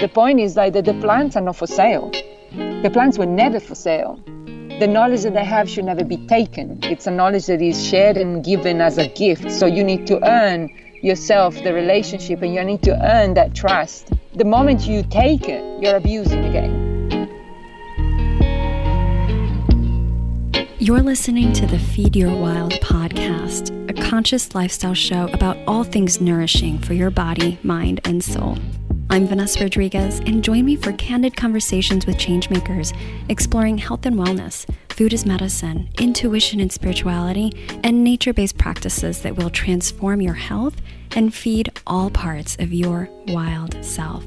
The point is that the plants are not for sale. The plants were never for sale. The knowledge that they have should never be taken. It's a knowledge that is shared and given as a gift. So you need to earn yourself the relationship, and you need to earn that trust. The moment you take it, you're abusing the game. You're listening to the Feed Your Wild podcast, a conscious lifestyle show about all things nourishing for your body, mind, and soul. I'm Vanessa Rodriguez, and join me for candid conversations with changemakers, exploring health and wellness, food as medicine, intuition and spirituality, and nature-based practices that will transform your health and feed all parts of your wild self.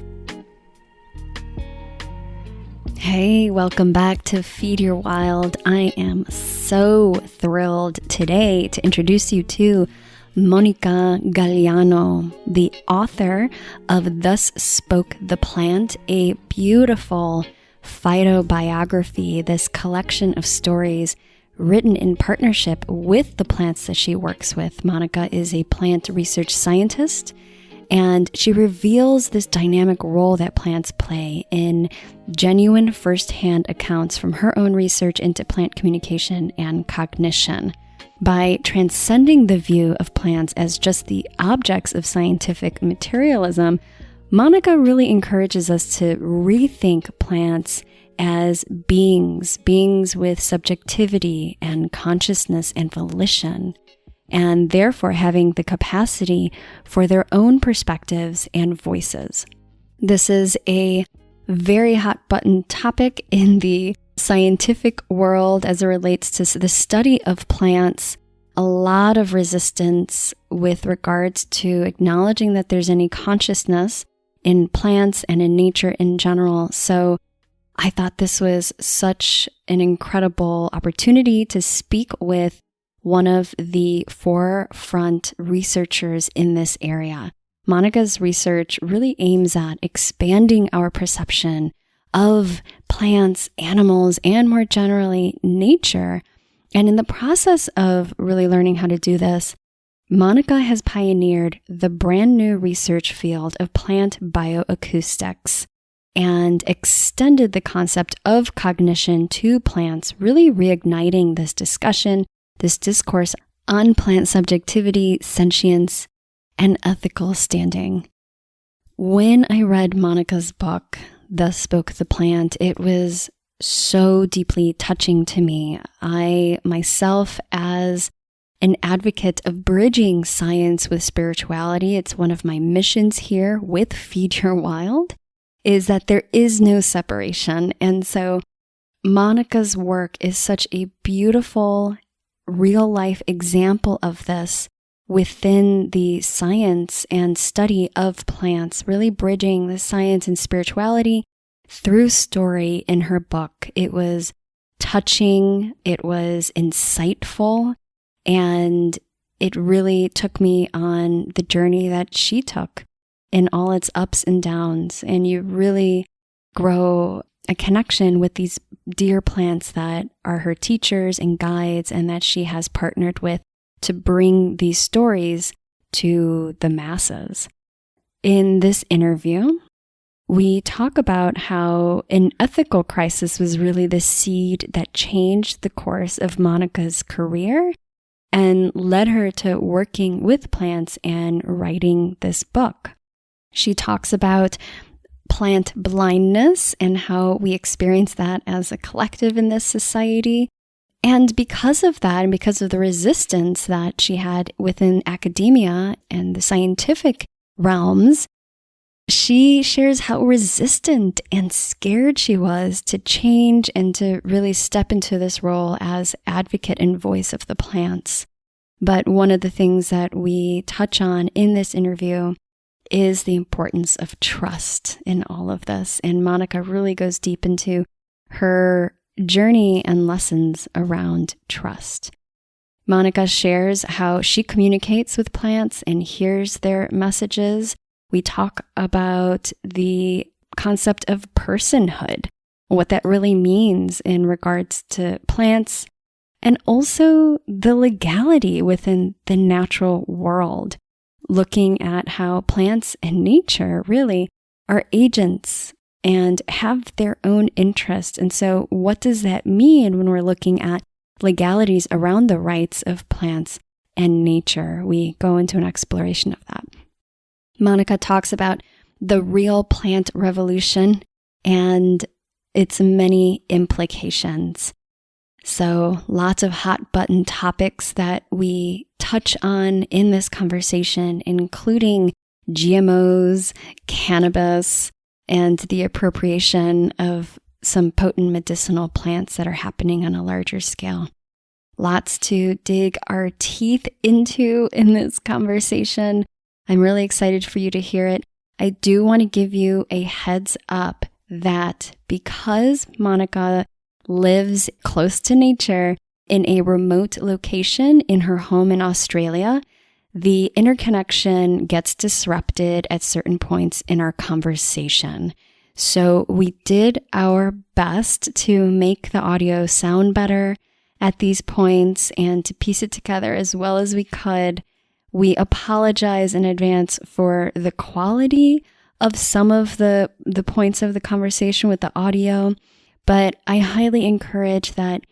Hey, welcome back to Feed Your Wild. I am so thrilled today to introduce you to Monica Gagliano, the author of Thus Spoke the Plant, a beautiful phytobiography, this collection of stories written in partnership with the plants that she works with. Monica is a plant research scientist, and she reveals this dynamic role that plants play in genuine firsthand accounts from her own research into plant communication and cognition. By transcending the view of plants as just the objects of scientific materialism, Monica really encourages us to rethink plants as beings with subjectivity and consciousness and volition, and therefore having the capacity for their own perspectives and voices. This is a very hot button topic in the scientific world as it relates to the study of plants. A lot of resistance with regards to acknowledging that there's any consciousness in plants and in nature in general. So I thought this was such an incredible opportunity to speak with one of the forefront researchers in this area. Monica's research really aims at expanding our perception of plants, animals, and more generally, nature. And in the process of really learning how to do this, Monica has pioneered the brand new research field of plant bioacoustics and extended the concept of cognition to plants, really reigniting this discussion, this discourse on plant subjectivity, sentience, and ethical standing. When I read Monica's book, Thus Spoke the Plant, it was so deeply touching to me. I myself, as an advocate of bridging science with spirituality, it's one of my missions here with Feed Your Wild, is that there is no separation. And so Monica's work is such a beautiful real life example of this within the science and study of plants, really bridging the science and spirituality through story in her book. It was touching, it was insightful, and it really took me on the journey that she took in all its ups and downs. And you really grow a connection with these dear plants that are her teachers and guides, and that she has partnered with to bring these stories to the masses. In this interview, we talk about how an ethical crisis was really the seed that changed the course of Monica's career and led her to working with plants and writing this book. She talks about plant blindness and how we experience that as a collective in this society. And because of that, and because of the resistance that she had within academia and the scientific realms, she shares how resistant and scared she was to change and to really step into this role as advocate and voice of the plants. But one of the things that we touch on in this interview is the importance of trust in all of this. And Monica really goes deep into her journey and lessons around trust. Monica shares how she communicates with plants and hears their messages. We talk about the concept of personhood, what that really means in regards to plants, and also the legality within the natural world, looking at how plants and nature really are agents and have their own interests. And so what does that mean when we're looking at legalities around the rights of plants and nature? We go into an exploration of that. Monica talks about the real plant revolution and its many implications. So lots of hot button topics that we touch on in this conversation, including GMOs, cannabis, and the appropriation of some potent medicinal plants that are happening on a larger scale. Lots to dig our teeth into in this conversation. I'm really excited for you to hear it. I do want to give you a heads up that because Monica lives close to nature in a remote location in her home in Australia, the interconnection gets disrupted at certain points in our conversation. So we did our best to make the audio sound better at these points and to piece it together as well as we could. We apologize in advance for the quality of some of the points of the conversation with the audio, but I highly encourage that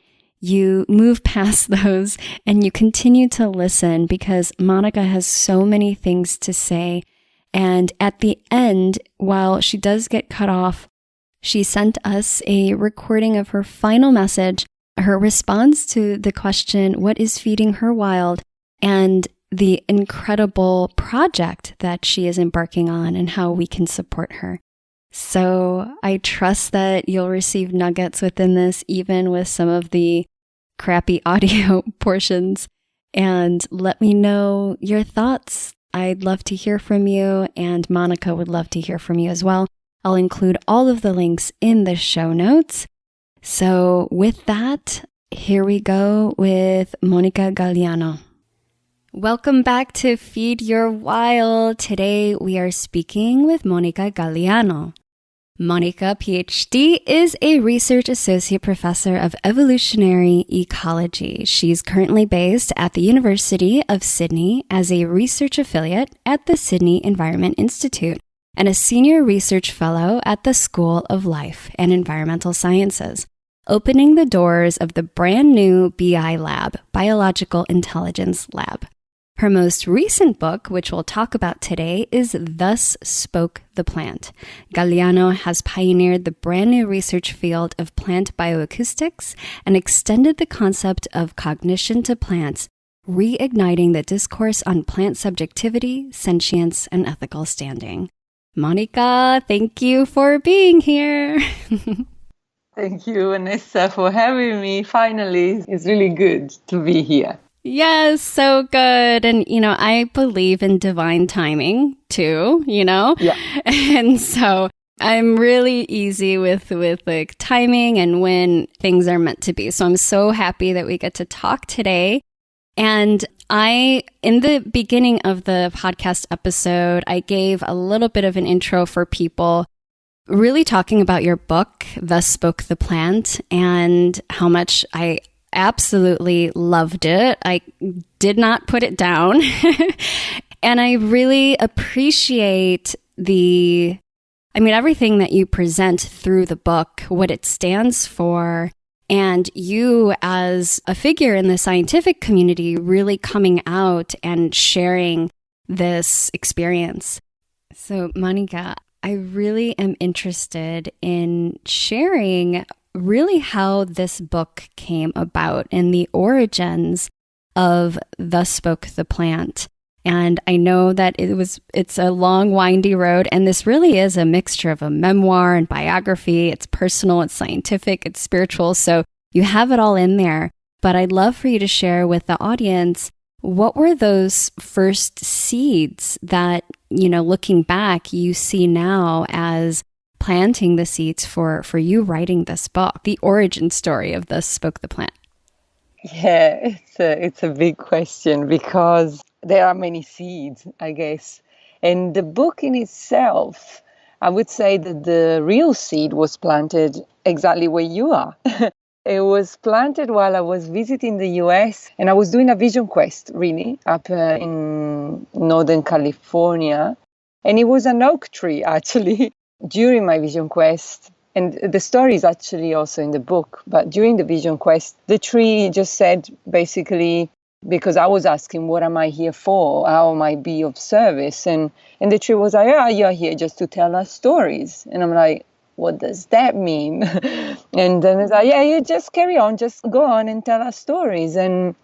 you move past those and you continue to listen because Monica has so many things to say. And at the end, while she does get cut off, she sent us a recording of her final message, her response to the question, what is feeding her wild, and the incredible project that she is embarking on and how we can support her. So I trust that you'll receive nuggets within this, even with some of the crappy audio portions, and let me know your thoughts. I'd love to hear from you, and Monica would love to hear from you as well. I'll include all of the links in the show notes. So with that, here we go with Monica Gagliano. Welcome back to Feed Your Wild. Today we are speaking with Monica Gagliano. Monica, PhD, is a research associate professor of evolutionary ecology. She's currently based at the University of Sydney as a research affiliate at the Sydney Environment Institute and a senior research fellow at the School of Life and Environmental Sciences, opening the doors of the brand new BI lab, Biological Intelligence Lab. Her most recent book, which we'll talk about today, is Thus Spoke the Plant. Gagliano has pioneered the brand new research field of plant bioacoustics and extended the concept of cognition to plants, reigniting the discourse on plant subjectivity, sentience, and ethical standing. Monica, thank you for being here. Thank you, Vanessa, for having me. Finally, it's really good to be here. Yes, so good. And, I believe in divine timing too, Yeah. And so I'm really easy with like timing and when things are meant to be. So I'm so happy that we get to talk today. And in the beginning of the podcast episode, I gave a little bit of an intro for people, really talking about your book, Thus Spoke the Plant, and how much I absolutely loved it. I did not put it down. And I really appreciate everything that you present through the book, what it stands for, and you as a figure in the scientific community really coming out and sharing this experience. So, Monica, I really am interested in sharing really how this book came about and the origins of Thus Spoke the Plant. And I know that it's a long, windy road, and this really is a mixture of a memoir and biography. It's personal, it's scientific, it's spiritual, so you have it all in there. But I'd love for you to share with the audience, what were those first seeds that, looking back, you see now as planting the seeds for you writing this book, the origin story of Thus Spoke the Plant? Yeah, it's a big question because there are many seeds, I guess. And the book in itself, I would say that the real seed was planted exactly where you are. It was planted while I was visiting the US, and I was doing a vision quest, really, up in Northern California. And it was an oak tree, actually. during my vision quest, and the story is actually also in the book, but during the vision quest, the tree just said basically, because I was asking, what am I here for? How am I be of service? And the tree was like, yeah, you're here just to tell us stories. And I'm like, what does that mean? And then it's like, yeah, you just carry on, just go on and tell us stories. And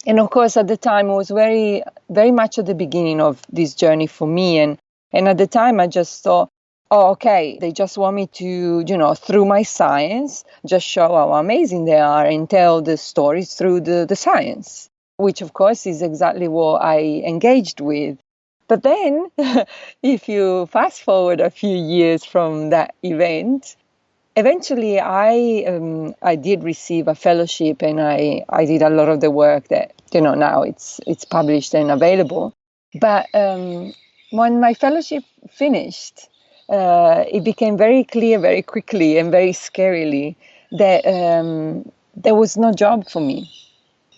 of course, at the time, it was very, very much at the beginning of this journey for me. And at the time, I just thought, oh, okay, they just want me to, through my science, just show how amazing they are and tell the stories through the science, which, of course, is exactly what I engaged with. But then, if you fast forward a few years from that event, eventually, I did receive a fellowship, and I did a lot of the work that now it's published and available. But when my fellowship finished, it became very clear very quickly and very scarily that there was no job for me,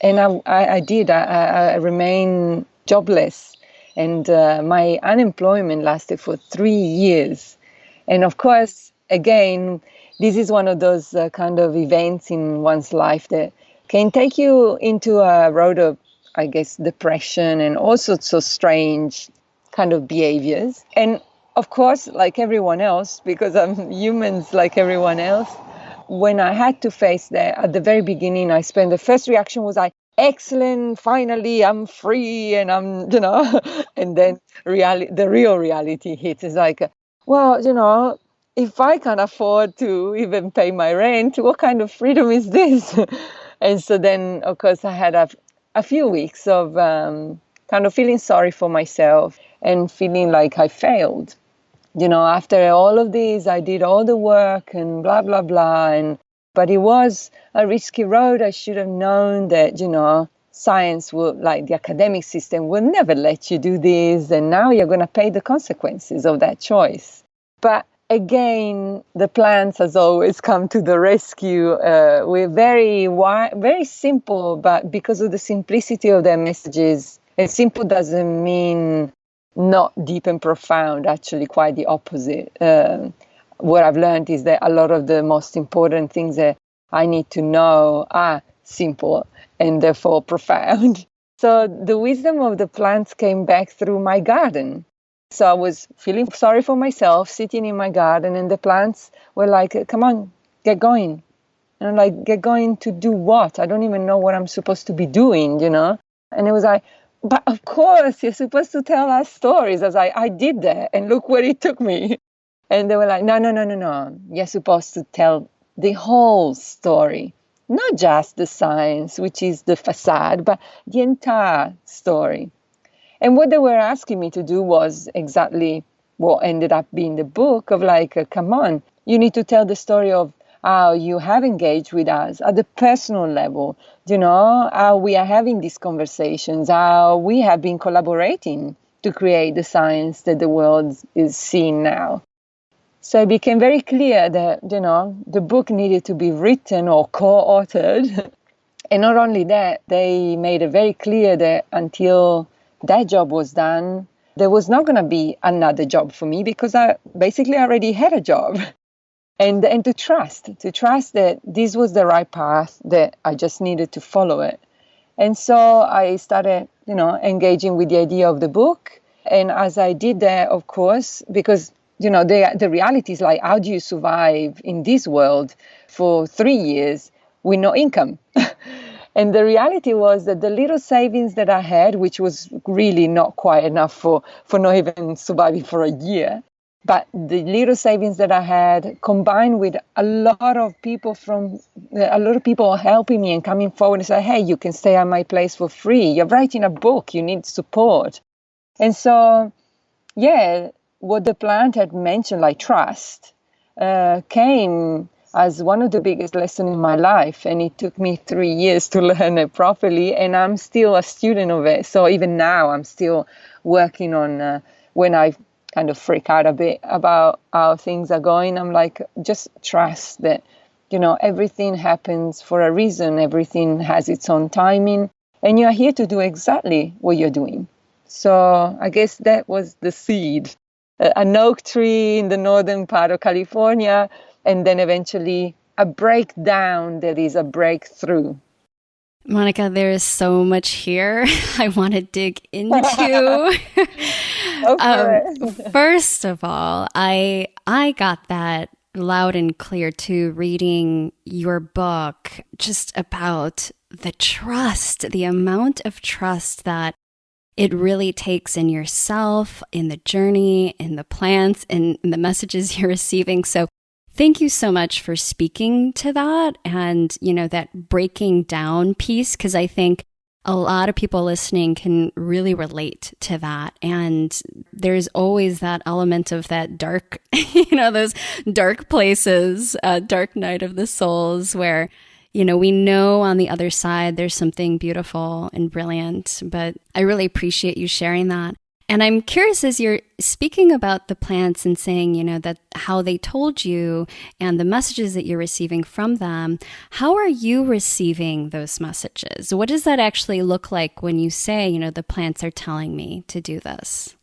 and I remained jobless, and my unemployment lasted for 3 years, and of course, again, this is one of those kind of events in one's life that can take you into a road of, I guess, depression and all sorts of strange kind of behaviors. And of course, like everyone else, because I'm humans like everyone else, when I had to face that at the very beginning, the first reaction was like, excellent, finally, I'm free and I'm, and then the real reality hits. It's like, well, if I can't afford to even pay my rent, what kind of freedom is this? And so then, of course, I had a few weeks of kind of feeling sorry for myself and feeling like I failed. After all of this, I did all the work and blah, blah, blah. But it was a risky road. I should have known that, science would, like the academic system, will never let you do this. And now you're going to pay the consequences of that choice. But again, the plants, as always, come to the rescue. We're very simple, but because of the simplicity of their messages, and simple doesn't mean not deep and profound, actually quite the opposite. What I've learned is that a lot of the most important things that I need to know are simple and therefore profound. So the wisdom of the plants came back through my garden. So I was feeling sorry for myself, sitting in my garden, and the plants were like, come on, get going. And I'm like, get going to do what? I don't even know what I'm supposed to be doing, And it was like, but of course, you're supposed to tell us stories. As I did that, and look where it took me. And they were like, no. You're supposed to tell the whole story, not just the science, which is the facade, but the entire story. And what they were asking me to do was exactly what ended up being the book of like, come on, you need to tell the story of how you have engaged with us at the personal level, how we are having these conversations, how we have been collaborating to create the science that the world is seeing now. So it became very clear that, the book needed to be written or co-authored. And not only that, they made it very clear that until that job was done, there was not going to be another job for me because I basically already had a job. And to trust that this was the right path, that I just needed to follow it. And so I started, engaging with the idea of the book. And as I did that, of course, because, the reality is like, how do you survive in this world for 3 years with no income? And the reality was that the little savings that I had, which was really not quite enough for not even surviving for a year, but the little savings that I had, combined with a lot of people helping me and coming forward and say, hey, you can stay at my place for free. You're writing a book. You need support. And so, what the plant had mentioned, like trust, came as one of the biggest lessons in my life. And it took me 3 years to learn it properly. And I'm still a student of it. So even now, I'm still working on when I kind of freak out a bit about how things are going. I'm like, just trust that, everything happens for a reason. Everything has its own timing. And you're here to do exactly what you're doing. So I guess that was the seed an oak tree in the northern part of California, and then eventually a breakdown that is a breakthrough. Monica, there is so much here I want to dig into. First of all, I got that loud and clear too, reading your book, just about the trust, the amount of trust that it really takes in yourself, in the journey, in the plants, in the messages you're receiving. So thank you so much for speaking to that and, that breaking down piece, because I think a lot of people listening can really relate to that. And there's always that element of that dark, those dark places, dark night of the souls where, we know on the other side there's something beautiful and brilliant. But I really appreciate you sharing that. And I'm curious, as you're speaking about the plants and saying, that how they told you and the messages that you're receiving from them, how are you receiving those messages? What does that actually look like when you say, the plants are telling me to do this?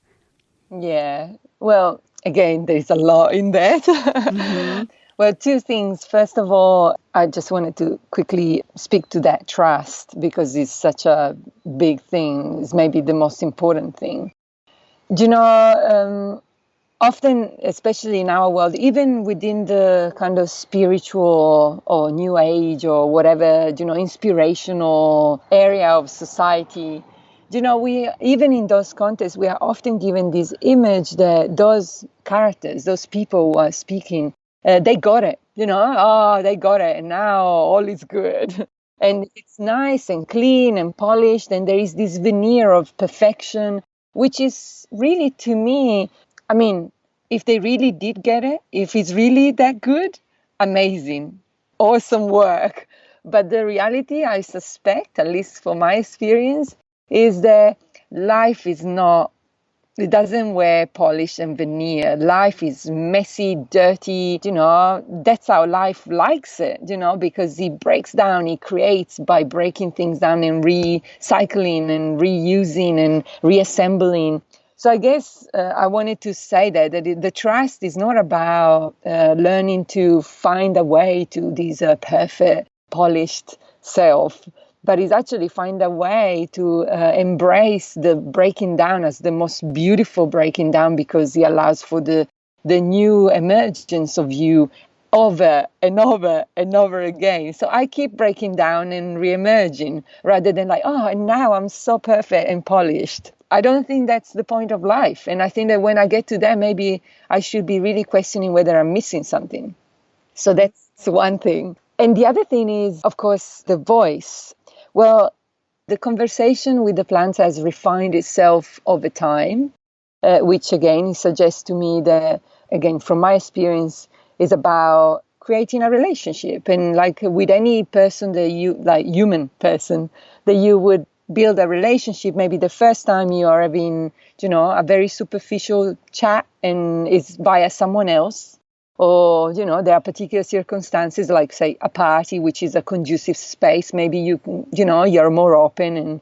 Yeah, well, again, there's a lot in that. Mm-hmm. Well, two things. First of all, I just wanted to quickly speak to that trust, because it's such a big thing. It's maybe the most important thing. Often, especially in our world, even within the kind of spiritual or new age or whatever, inspirational area of society, we, even in those contexts, we are often given this image that those characters, those people who are speaking, they got it, they got it, and now all is good. And it's nice and clean and polished, and there is this veneer of perfection, which is really, to me, I mean, if they really did get it, if it's really that good, amazing, awesome work. But the reality, I suspect, at least for my experience, is that life is not, it doesn't wear polish and veneer. Life is messy, dirty, that's how life likes it, because it breaks down, it creates by breaking things down and recycling and reusing and reassembling. So I guess I wanted to say that the trust is not about learning to find a way to this perfect, polished self, but it's actually find a way to embrace the breaking down as the most beautiful breaking down, because it allows for the new emergence of you over and over and over again. So I keep breaking down and re-emerging, rather than like, and now I'm so perfect and polished. I don't think that's the point of life. And I think that when I get to that, maybe I should be really questioning whether I'm missing something. So that's one thing. And the other thing is, of course, the voice. Well, the conversation with the plants has refined itself over time, which again suggests to me that, again, from my experience, is about creating a relationship. And like with any person that you, like human person, that you would build a relationship, maybe the first time you are having, a very superficial chat and it's via someone else. Or, there are particular circumstances like, say, a party, which is a conducive space. Maybe you're more open.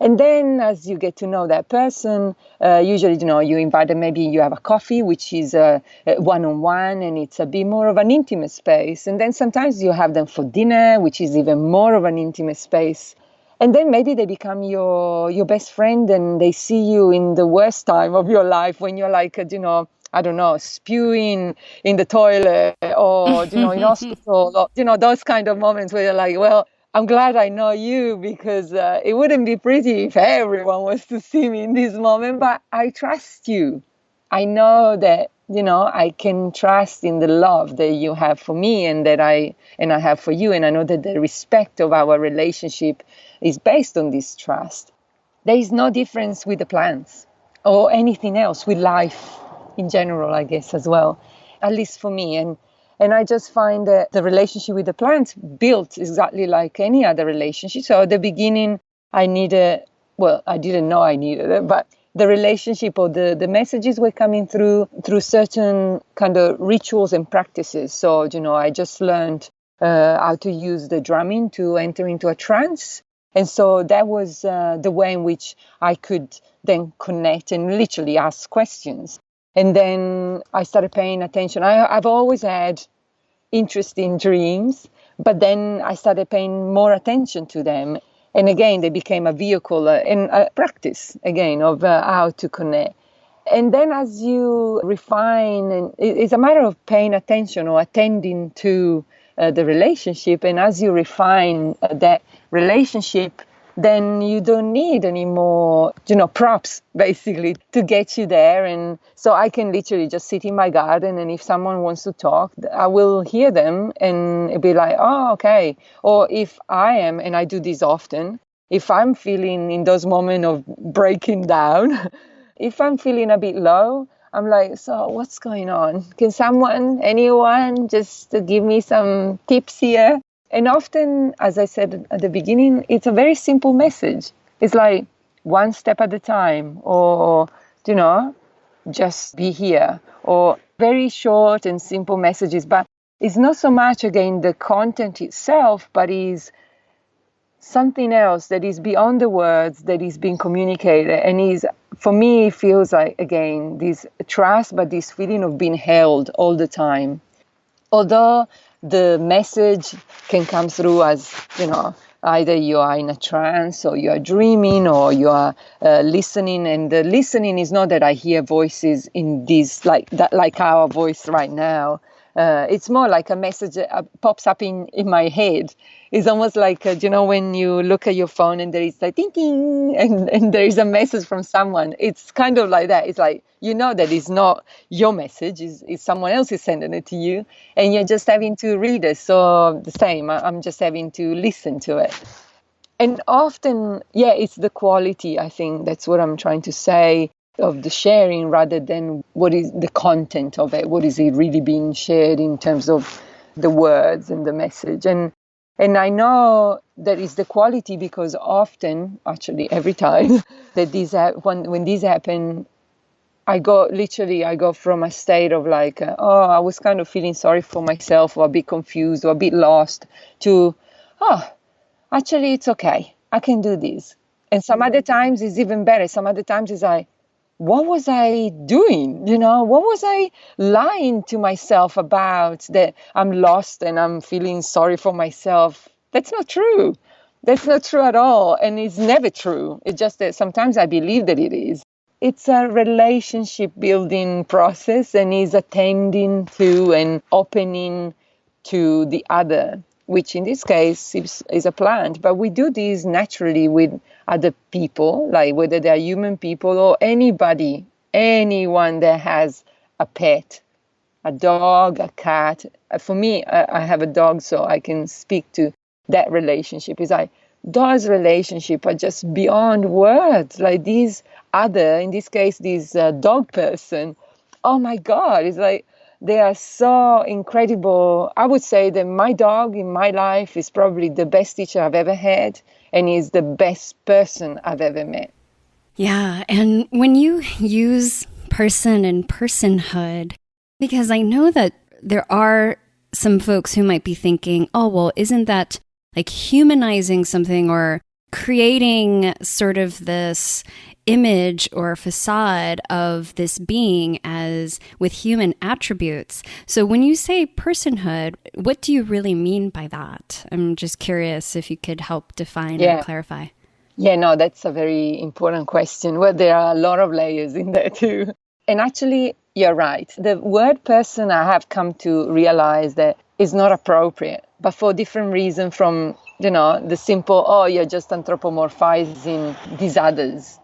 And then as you get to know that person, usually, you invite them, maybe you have a coffee, which is a one-on-one, and it's a bit more of an intimate space. And then sometimes you have them for dinner, which is even more of an intimate space. And then maybe they become your best friend, and they see you in the worst time of your life, when you're like, I don't know, spewing in the toilet, or, in hospital, or, those kind of moments where you're like, well, I'm glad I know you, because it wouldn't be pretty if everyone was to see me in this moment, but I trust you. I know that, I can trust in the love that you have for me and that I have for you. And I know that the respect of our relationship is based on this trust. There is no difference with the plants or anything else, with life in general, I guess, as well, at least for me. And I just find that the relationship with the plants built exactly like any other relationship. So at the beginning, I didn't know I needed it, but the relationship or the messages were coming through certain kind of rituals and practices. So, I just learned how to use the drumming to enter into a trance. And so that was the way in which I could then connect and literally ask questions. And then I started paying attention. I've always had interest in dreams, but then I started paying more attention to them. And again, they became a vehicle and a practice, again, of how to connect. And then as you refine, and it's a matter of paying attention or attending to the relationship. And as you refine that relationship, then you don't need any more, props, basically, to get you there. And so I can literally just sit in my garden, and if someone wants to talk, I will hear them and it'll be like, oh, okay. Or if I am, and I do this often, if I'm feeling in those moments of breaking down, if I'm feeling a bit low, I'm like, so what's going on? Can anyone just give me some tips here? And often, as I said at the beginning, it's a very simple message. It's like one step at a time, or, just be here, or very short and simple messages. But it's not so much, again, the content itself, but is something else that is beyond the words that is being communicated. And for me, it feels like, again, this trust, but this feeling of being held all the time. Although the message can come through as, either you are in a trance, or you are dreaming, or you are listening. And the listening is not that I hear voices in this, like our voice right now. It's more like a message that pops up in my head. It's almost like, when you look at your phone and there is like ding, ding, and there is a message from someone. It's kind of like that. It's like, that it's not your message, it's someone else is sending it to you, and you're just having to read it. So the same, I'm just having to listen to it. And often, it's the quality, I think that's what I'm trying to say, of the sharing, rather than what is the content of it. What is it really being shared in terms of the words and the message? And I know that is the quality, because often, actually every time that when these happen, I go from a state of like, I was kind of feeling sorry for myself, or a bit confused, or a bit lost, to, actually it's okay, I can do this. And some other times it's even better. Some other times it's like, what was I doing? What was I lying to myself about, that I'm lost and I'm feeling sorry for myself? That's not true. That's not true at all. And it's never true. It's just that sometimes I believe that it is. It's a relationship building process, and is attending to and opening to the other, which in this case is a plant. But we do this naturally with other people, like whether they're human people or anyone that has a pet, a dog, a cat. For me, I have a dog, so I can speak to that relationship. It's like those relationships are just beyond words. Like these other, in this case, this dog person, oh my God, it's like they are so incredible. I would say that my dog in my life is probably the best teacher I've ever had, and is the best person I've ever met. Yeah. And when you use person and personhood, because I know that there are some folks who might be thinking, oh, well, isn't that like humanizing something, or creating sort of this image or facade of this being as with human attributes? So when you say personhood, what do you really mean by that? I'm just curious if you could help define and clarify. Yeah, no, that's a very important question. Well, there are a lot of layers in there too. And actually, you're right. The word person, I have come to realize that is not appropriate, but for different reasons, from, the simple, you're just anthropomorphizing these others.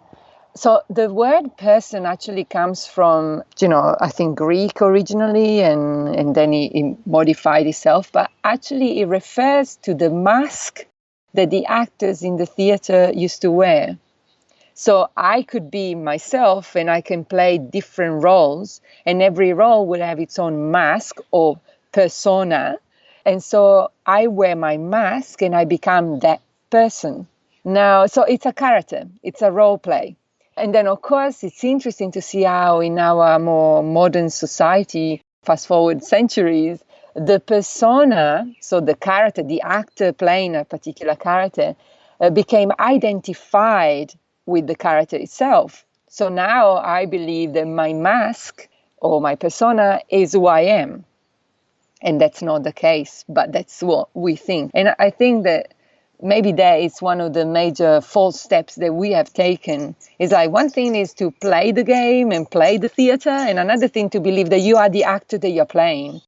So the word person actually comes from, I think Greek originally, and then it modified itself. But actually it refers to the mask that the actors in the theater used to wear. So I could be myself, and I can play different roles, and every role will have its own mask or persona. And so I wear my mask and I become that person. Now, so it's a character, it's a role play. And then, of course, it's interesting to see how in our more modern society, fast forward centuries, the persona, so the character, the actor playing a particular character, became identified with the character itself. So now I believe that my mask or my persona is who I am. And that's not the case, but that's what we think. And I think that maybe that is one of the major false steps that we have taken. Is like, one thing is to play the game and play the theater, and another thing to believe that you are the actor that you're playing.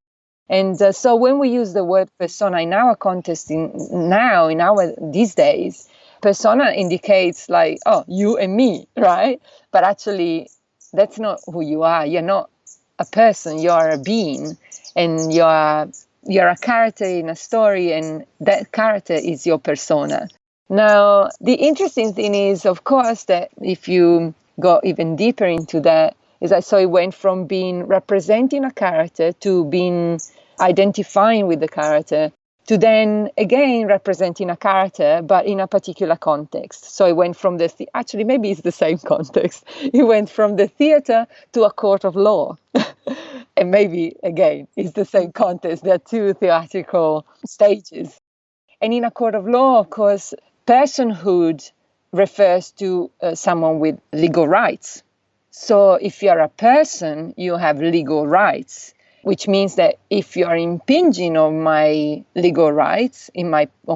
And so when we use the word persona in our context, these days, persona indicates like, oh, you and me, right? But actually, that's not who you are. You're not a person, you're a being, and you're a character in a story, and that character is your persona. Now, the interesting thing is, of course, that if you go even deeper into that, is I saw it went from being representing a character to being identifying with the character to then again representing a character, but in a particular context. So it went from actually maybe it's the same context. It went from the theater to a court of law. And maybe again it's the same context. There are two theatrical stages. And in a court of law, of course, personhood refers to someone with legal rights. So if you're a person, you have legal rights, which means that if you're impinging on my legal rights, on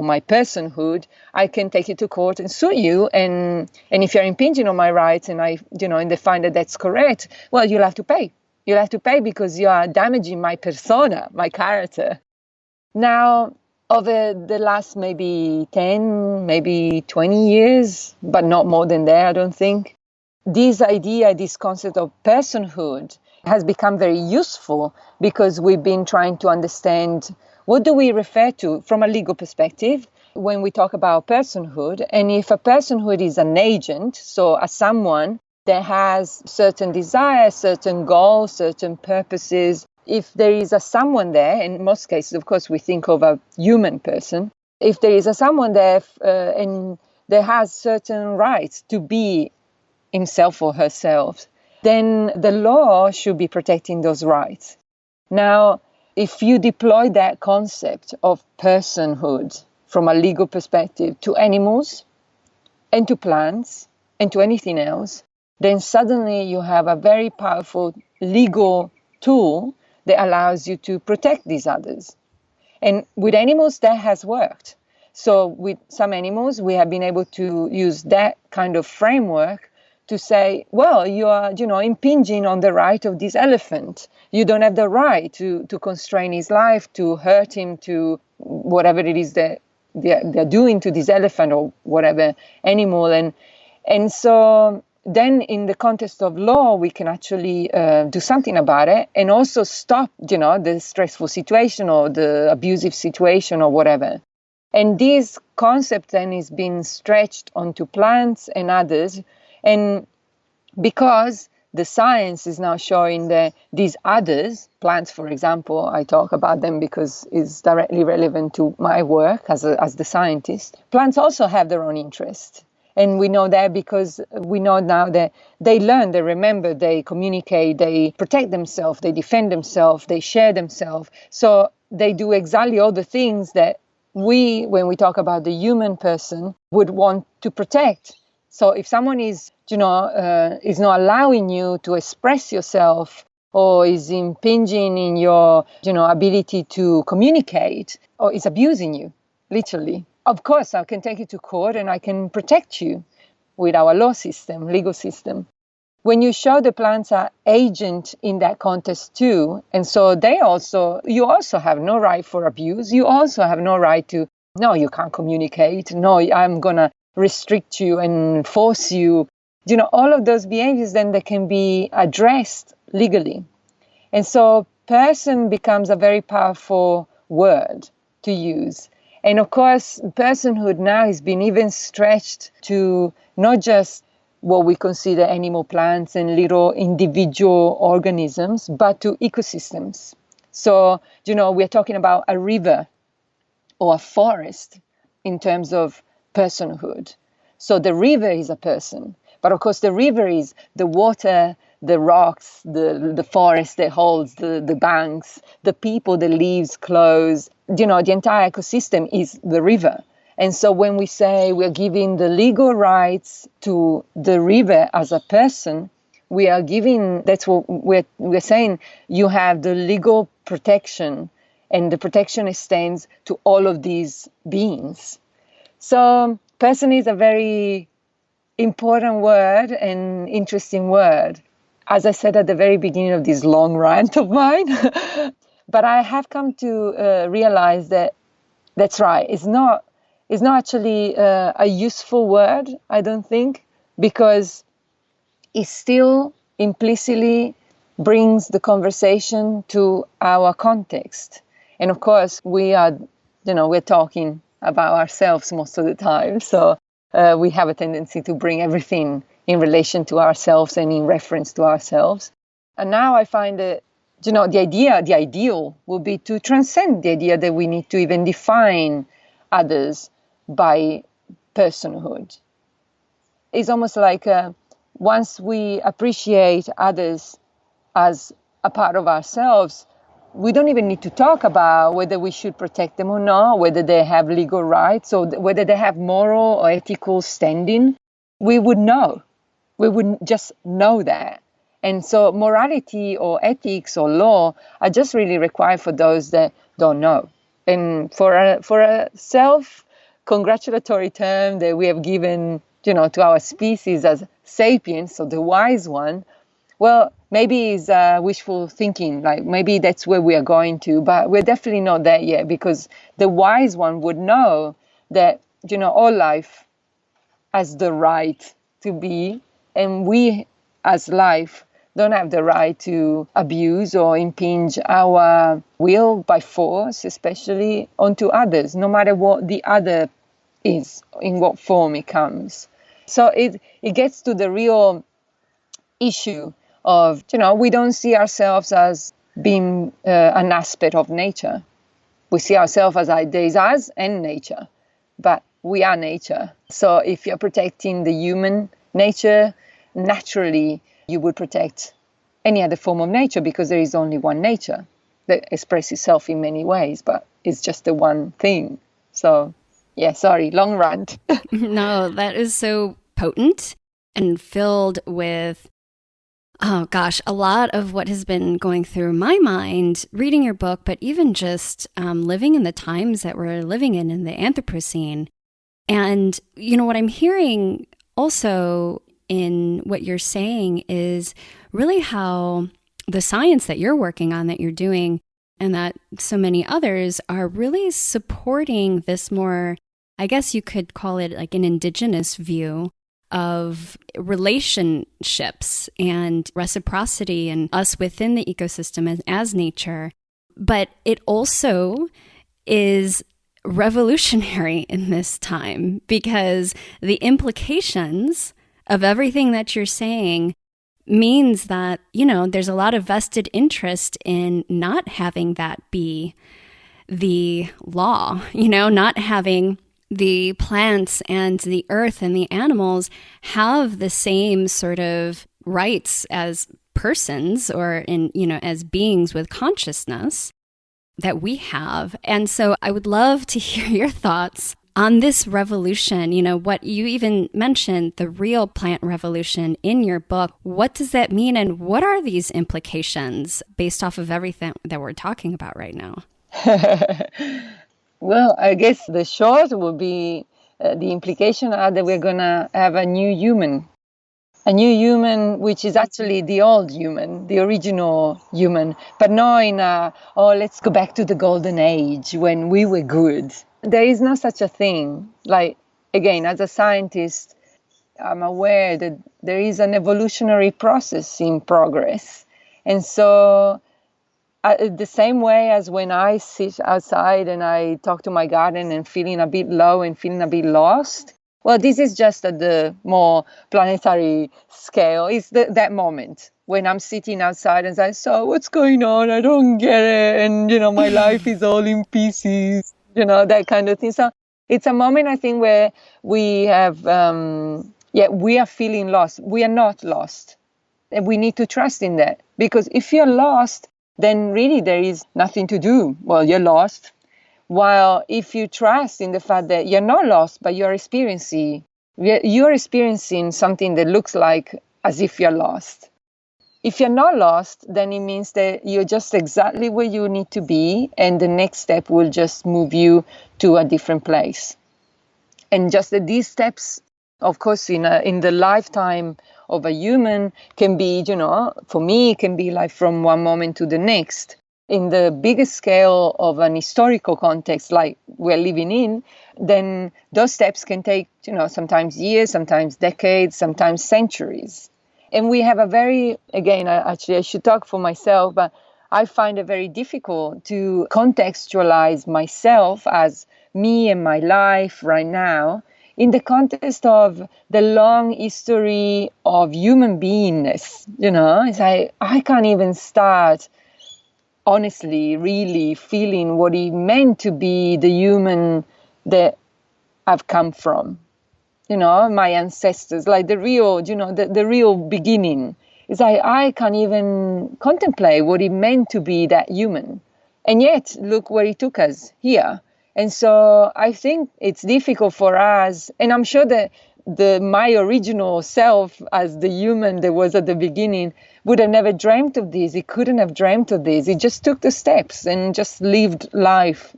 my personhood, I can take you to court and sue you. And if you're impinging on my rights and and they find that that's correct, well, you'll have to pay. You'll have to pay because you are damaging my persona, my character. Now, over the last maybe 10, maybe 20 years, but not more than that, I don't think, this concept of personhood has become very useful because we've been trying to understand what do we refer to from a legal perspective when we talk about personhood. And if a personhood is an agent, so a someone that has certain desires, certain goals, certain purposes, if there is a someone there, in most cases, of course, we think of a human person, if there is a someone there and that has certain rights to be himself or herself, then the law should be protecting those rights. Now, if you deploy that concept of personhood from a legal perspective to animals and to plants and to anything else, then suddenly you have a very powerful legal tool that allows you to protect these others. And with animals, that has worked. So with some animals, we have been able to use that kind of framework to say, well, you are, impinging on the right of this elephant. You don't have the right to constrain his life, to hurt him, to whatever it is that they're doing to this elephant or whatever animal. And so then in the context of law, we can actually do something about it and also stop, the stressful situation or the abusive situation or whatever. And this concept then is being stretched onto plants and others. And because the science is now showing that these others, plants, for example, I talk about them because it's directly relevant to my work as the scientist. Plants also have their own interest. And we know that because we know now that they learn, they remember, they communicate, they protect themselves, they defend themselves, they share themselves. So they do exactly all the things that we, when we talk about the human person, would want to protect. So if someone is not allowing you to express yourself or is impinging in your, ability to communicate or is abusing you, literally, of course, I can take you to court and I can protect you with our law system, legal system. When you show the plants are agent in that context too, and so you also have no right for abuse. You also have no right to, no, you can't communicate. No, I'm going to restrict you and force you. All of those behaviors, then they can be addressed legally. And so person becomes a very powerful word to use. And of course, personhood now has been even stretched to not just what we consider animal, plants, and little individual organisms, but to ecosystems. So, we're talking about a river or a forest in terms of personhood. So the river is a person. But of course, the river is the water, the rocks, the forest that holds the banks, the people, the leaves, clothes. The entire ecosystem is the river. And so when we say we're giving the legal rights to the river as a person, we are giving, that's what we're saying, you have the legal protection, and the protection extends to all of these beings. So person is a very important word and interesting word, as I said at the very beginning of this long rant of mine. But I have come to realize that that's right. It's not actually a useful word, I don't think, because it still implicitly brings the conversation to our context. And of course, we're talking about ourselves most of the time. So we have a tendency to bring everything in relation to ourselves and in reference to ourselves. And now I find that, the ideal would be to transcend the idea that we need to even define others by personhood. It's almost like once we appreciate others as a part of ourselves, we don't even need to talk about whether we should protect them or not, whether they have legal rights or whether they have moral or ethical standing. We would know. We would just know that. And so morality or ethics or law are just really required for those that don't know. And for a self-congratulatory term that we have given, to our species as sapiens, so the wise one, well, maybe it's wishful thinking, like maybe that's where we are going to, but we're definitely not there yet, because the wise one would know that, all life has the right to be, and we as life don't have the right to abuse or impinge our will by force, especially onto others, no matter what the other is, in what form it comes. So it gets to the real issue of, we don't see ourselves as being an aspect of nature. We see ourselves as there is us and nature, but we are nature. So if you're protecting the human nature, naturally you would protect any other form of nature, because there is only one nature that expresses itself in many ways, but it's just the one thing. So, yeah, sorry, long rant. No, that is so potent and filled with, oh gosh, a lot of what has been going through my mind reading your book, but even just living in the times that we're living in the Anthropocene. And, what I'm hearing also in what you're saying is really how the science that you're working on, that you're doing, and that so many others are really supporting this more, I guess you could call it like an indigenous view of relationships and reciprocity and us within the ecosystem as nature. But it also is revolutionary in this time, because the implications of everything that you're saying means that, there's a lot of vested interest in not having that be the law, not having the plants and the earth and the animals have the same sort of rights as persons or as beings with consciousness that we have. And so I would love to hear your thoughts on this revolution, what you even mentioned, the real plant revolution in your book. What does that mean? And what are these implications based off of everything that we're talking about right now? Well, I guess the short would be the implication are that we're going to have a new human, which is actually the old human, the original human, but not in let's go back to the golden age when we were good. There is no such a thing. Like, again, as a scientist, I'm aware that there is an evolutionary process in progress. And so the same way as when I sit outside and I talk to my garden and feeling a bit low and feeling a bit lost, well, this is just at the more planetary scale. It's that moment when I'm sitting outside and say, so what's going on? I don't get it. And, my life is all in pieces, that kind of thing. So it's a moment, I think, where we have, we are feeling lost. We are not lost. And we need to trust in that. Because if you're lost, then really there is nothing to do. Well, you're lost. While if you trust in the fact that you're not lost, but you're experiencing something that looks like as if you're lost, If you're not lost, then it means that you're just exactly where you need to be, and the next step will just move you to a different place. And just that these steps, of course, in the lifetime of a human can be, for me, it can be like from one moment to the next. In the biggest scale of an historical context like we're living in, then those steps can take, sometimes years, sometimes decades, sometimes centuries. And we have a very, again, I should talk for myself, but I find it very difficult to contextualize myself as me and my life right now in the context of the long history of human beingness. It's like I can't even start honestly, really feeling what it meant to be the human that I've come from. My ancestors, like the real, the real beginning. It's like I can't even contemplate what it meant to be that human. And yet, look where it took us here. And so I think it's difficult for us, and I'm sure that my original self as the human that was at the beginning would have never dreamt of this. It couldn't have dreamt of this. It just took the steps and just lived life.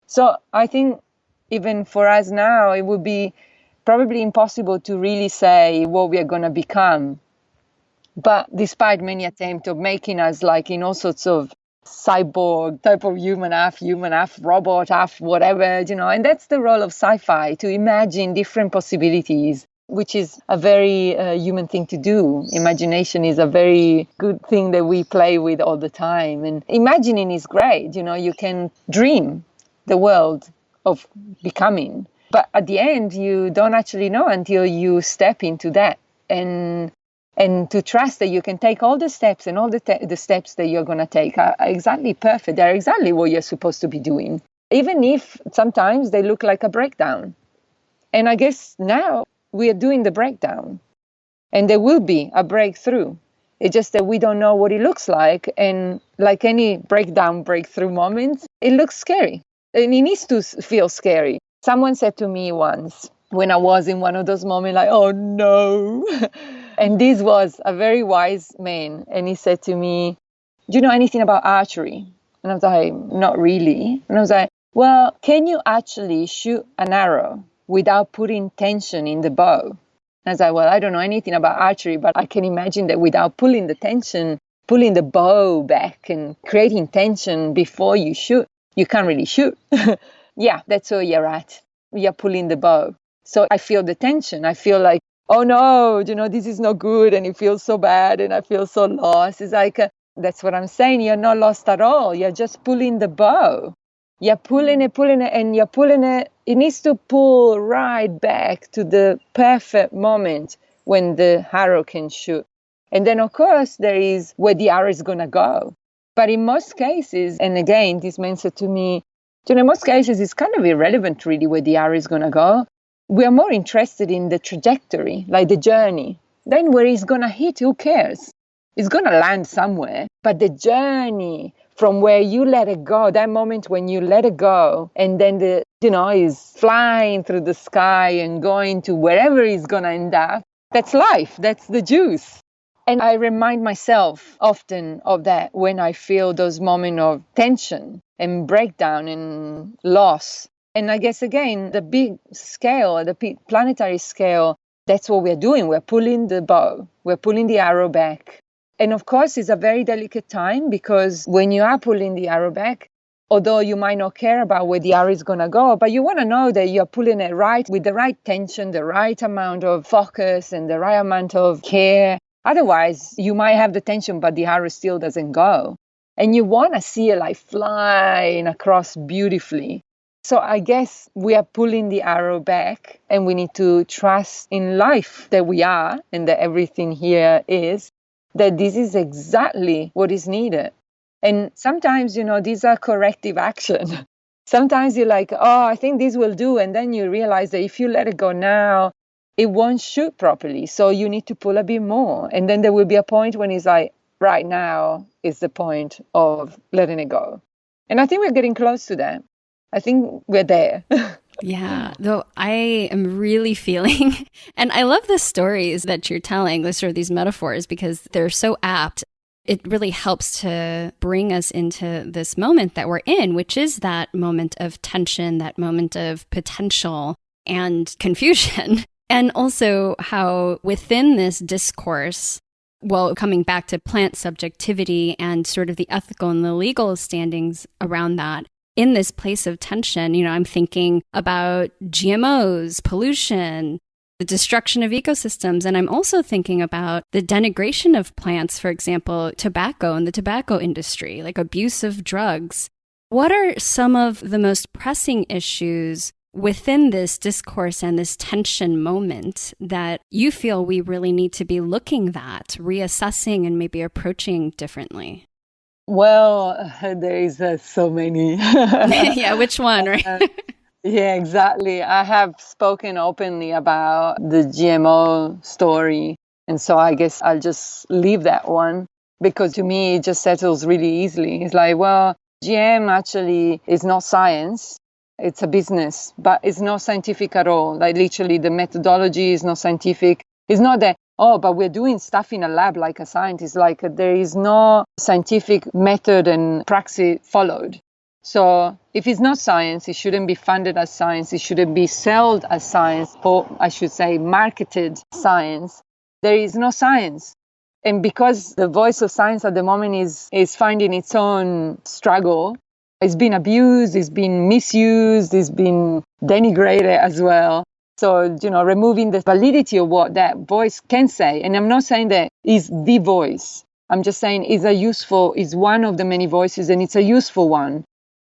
So I think even for us now, it would be probably impossible to really say what we are going to become. But despite many attempts of making us like in all sorts of cyborg type of human, half robot, half whatever, and that's the role of sci-fi, to imagine different possibilities, which is a very human thing to do. Imagination is a very good thing that we play with all the time. And imagining is great. You can dream the world of becoming. But at the end, you don't actually know until you step into that. And to trust that you can take all the steps, and all the steps that you're going to take are exactly perfect. They're exactly what you're supposed to be doing, even if sometimes they look like a breakdown. And I guess now we are doing the breakdown, and there will be a breakthrough. It's just that we don't know what it looks like. And like any breakthrough moment, it looks scary. And it needs to feel scary. Someone said to me once, when I was in one of those moments, like, oh no. And this was a very wise man. And he said to me, do you know anything about archery? And I was like, not really. And I was like, well, can you actually shoot an arrow without putting tension in the bow? And I was like, well, I don't know anything about archery, but I can imagine that without pulling the tension, pulling the bow back and creating tension before you shoot, you can't really shoot. Yeah, that's where you're at. You're pulling the bow. So I feel the tension. I feel like, oh no, this is not good. And it feels so bad. And I feel so lost. It's like, that's what I'm saying. You're not lost at all. You're just pulling the bow. You're pulling it, and you're pulling it. It needs to pull right back to the perfect moment when the arrow can shoot. And then, of course, there is where the arrow is going to go. But in most cases, and again, this man said to me, in most cases, it's kind of irrelevant really where the arrow is going to go. We are more interested in the trajectory, like the journey. Then where it's going to hit, who cares? It's going to land somewhere. But the journey from where you let it go, that moment when you let it go, and then is flying through the sky and going to wherever it's going to end up, that's life. That's the juice. And I remind myself often of that when I feel those moments of tension and breakdown and loss. And I guess, again, the big scale, the planetary scale, that's what we're doing. We're pulling the bow. We're pulling the arrow back. And of course, it's a very delicate time, because when you are pulling the arrow back, although you might not care about where the arrow is going to go, but you want to know that you're pulling it right with the right tension, the right amount of focus and the right amount of care. Otherwise, you might have the tension, but the arrow still doesn't go. And you want to see it like flying across beautifully. So I guess we are pulling the arrow back, and we need to trust in life that we are, and that everything here is, that this is exactly what is needed. And sometimes, these are corrective action. Sometimes you're like, oh, I think this will do. And then you realize that if you let it go now, it won't shoot properly. So you need to pull a bit more. And then there will be a point when it's like, right now is the point of letting it go. And I think we're getting close to that. I think we're there. Yeah, though I am really feeling, and I love the stories that you're telling, the sort of these metaphors, because they're so apt. It really helps to bring us into this moment that we're in, which is that moment of tension, that moment of potential and confusion. And also how within this discourse, well, coming back to plant subjectivity and sort of the ethical and the legal standings around that, in this place of tension, I'm thinking about GMOs, pollution, the destruction of ecosystems. And I'm also thinking about the denigration of plants, for example, tobacco and the tobacco industry, like abuse of drugs. What are some of the most pressing issues within this discourse and this tension moment that you feel we really need to be looking at, reassessing, and maybe approaching differently? Well, there is so many. Yeah, which one, right? Yeah, exactly. I have spoken openly about the GMO story. And so I guess I'll just leave that one because to me, it just settles really easily. It's like, well, GM actually is not science. It's a business, but it's not scientific at all. Like literally the methodology is not scientific. It's not that, oh, but we're doing stuff in a lab like a scientist. Like there is no scientific method and praxis followed. So if it's not science, it shouldn't be funded as science. It shouldn't be sold as science, or I should say marketed science. There is no science. And because the voice of science at the moment is finding its own struggle, it's been abused, it's been misused, it's been denigrated as well. So, removing the validity of what that voice can say. And I'm not saying that is the voice. I'm just saying it's one of the many voices and it's a useful one.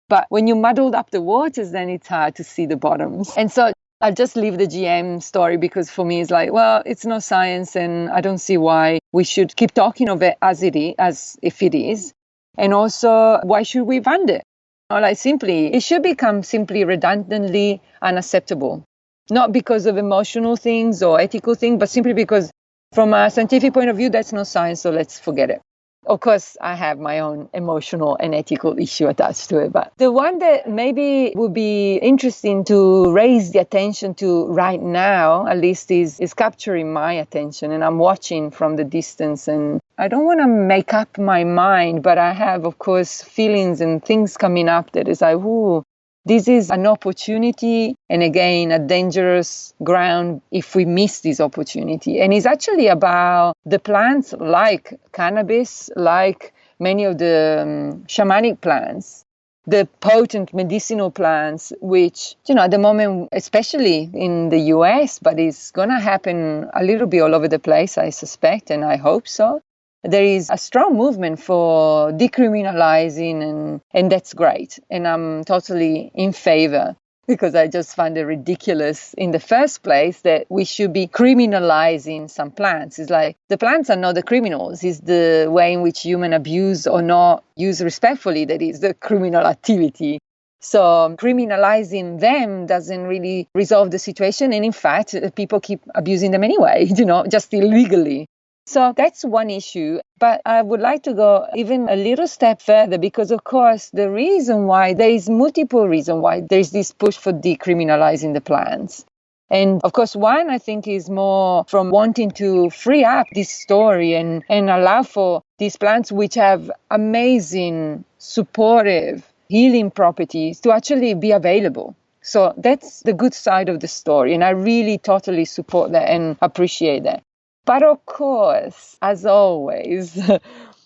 But when you muddled up the waters, then it's hard to see the bottoms. And so I'll just leave the GM story because for me it's like, well, it's not science and I don't see why we should keep talking of it as if it is. And also, why should we fund it? It should become simply redundantly unacceptable. Not because of emotional things or ethical things, but simply because from a scientific point of view, that's not science, so let's forget it. Of course, I have my own emotional and ethical issue attached to it. But the one that maybe would be interesting to raise the attention to right now, at least is capturing my attention. And I'm watching from the distance. And I don't want to make up my mind, but I have, of course, feelings and things coming up that is like, ooh, this is an opportunity, and again, a dangerous ground if we miss this opportunity. And it's actually about the plants like cannabis, like many of the shamanic plants, the potent medicinal plants, which, at the moment, especially in the US, but it's going to happen a little bit all over the place, I suspect, and I hope so. There is a strong movement for decriminalizing, and that's great. And I'm totally in favor because I just find it ridiculous in the first place that we should be criminalizing some plants. It's like the plants are not the criminals. It's the way in which human abuse or not used respectfully that is the criminal activity. So criminalizing them doesn't really resolve the situation. And in fact, people keep abusing them anyway, just illegally. So that's one issue. But I would like to go even a little step further because, of course, there is multiple reasons why there's this push for decriminalizing the plants. And of course, one, I think, is more from wanting to free up this story and allow for these plants, which have amazing, supportive, healing properties, to actually be available. So that's the good side of the story. And I really totally support that and appreciate that. But of course, as always,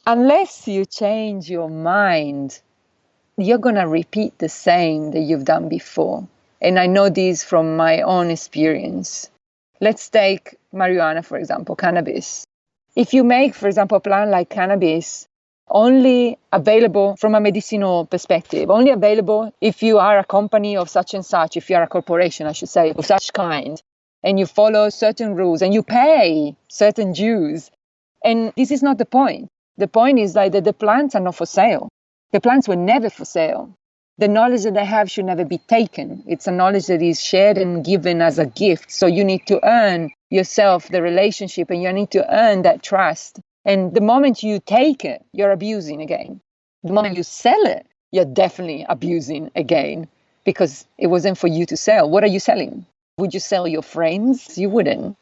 unless you change your mind, you're going to repeat the same that you've done before. And I know this from my own experience. Let's take marijuana, for example, cannabis. If you make, for example, a plant like cannabis, only available from a medicinal perspective, only available if you are a company of such and such, if you are a corporation, I should say, of such kind, and you follow certain rules and you pay certain dues. And this is not the point. The point is that the plants are not for sale. The plants were never for sale. The knowledge that they have should never be taken. It's a knowledge that is shared and given as a gift. So you need to earn yourself the relationship and you need to earn that trust. And the moment you take it, you're abusing again. The moment you sell it, you're definitely abusing again. because it wasn't for you to sell. What are you selling? Would you sell your friends? You wouldn't.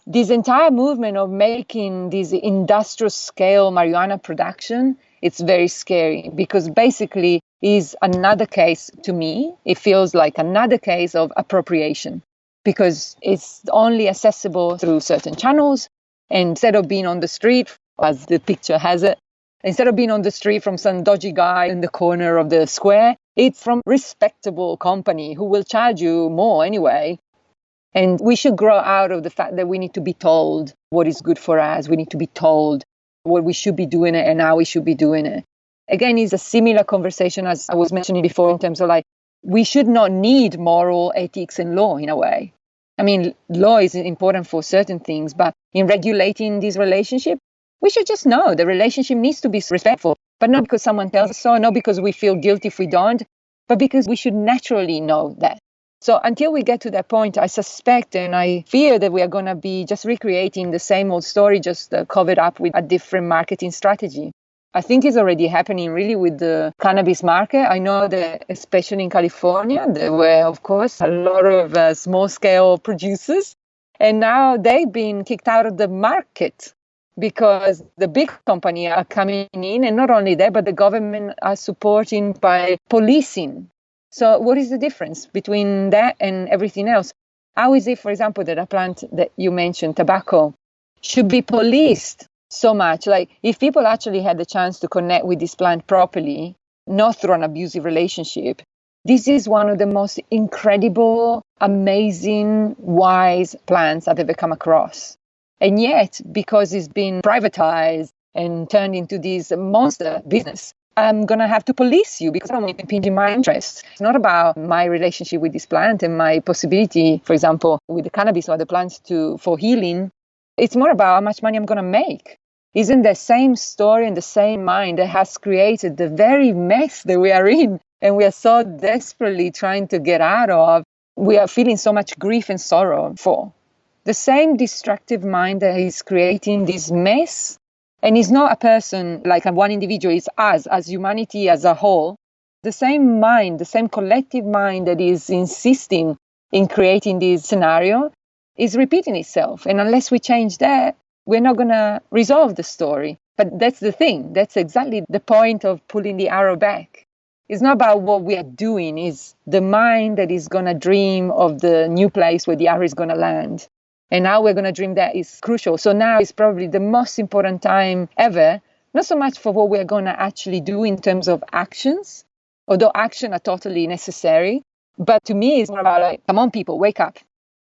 This entire movement of making this industrial scale marijuana production, it's very scary because basically is another case, to me, it feels like another case of appropriation because it's only accessible through certain channels. And instead of being on the street, as the picture has it, instead of being on the street from some dodgy guy in the corner of the square, it's from respectable company who will charge you more anyway. And we should grow out of the fact that we need to be told what is good for us. We need to be told what we should be doing it and how we should be doing it. Again, it's a similar conversation as I was mentioning before in terms of like, we should not need moral ethics and law in a way. I mean, law is important for certain things, but in regulating this relationship, we should just know the relationship needs to be respectful, but not because someone tells us so, not because we feel guilty if we don't, but because we should naturally know that. So until we get to that point, I suspect and I fear that we are going to be just recreating the same old story, just covered up with a different marketing strategy. I think it's already happening really with the cannabis market. I know that especially in California, there were, of course, a lot of small-scale producers. And now they've been kicked out of the market because the big companies are coming in. And not only that, but the government are supporting by policing. So what is the difference between that and everything else? How is it, for example, that a plant that you mentioned, tobacco, should be policed so much? Like if people actually had the chance to connect with this plant properly, not through an abusive relationship, this is one of the most incredible, amazing, wise plants I've ever come across. And yet, because it's been privatized and turned into this monster business, I'm going to have to police you because I don't want to impinge on my interests. It's not about my relationship with this plant and my possibility, for example, with the cannabis or the plants for healing. It's more about how much money I'm going to make. Isn't the same story and the same mind that has created the very mess that we are in and we are so desperately trying to get out of, we are feeling so much grief and sorrow for? The same destructive mind that is creating this mess. And it's not a person, like one individual, it's us, as humanity as a whole. The same mind, the same collective mind that is insisting in creating this scenario is repeating itself. And unless we change that, we're not going to resolve the story. But that's the thing. That's exactly the point of pulling the arrow back. It's not about what we are doing. It's the mind that is going to dream of the new place where the arrow is going to land. And how we're going to dream that is crucial. So now is probably the most important time ever, not so much for what we're going to actually do in terms of actions, although action are totally necessary. But to me, it's more about like, come on, people, wake up,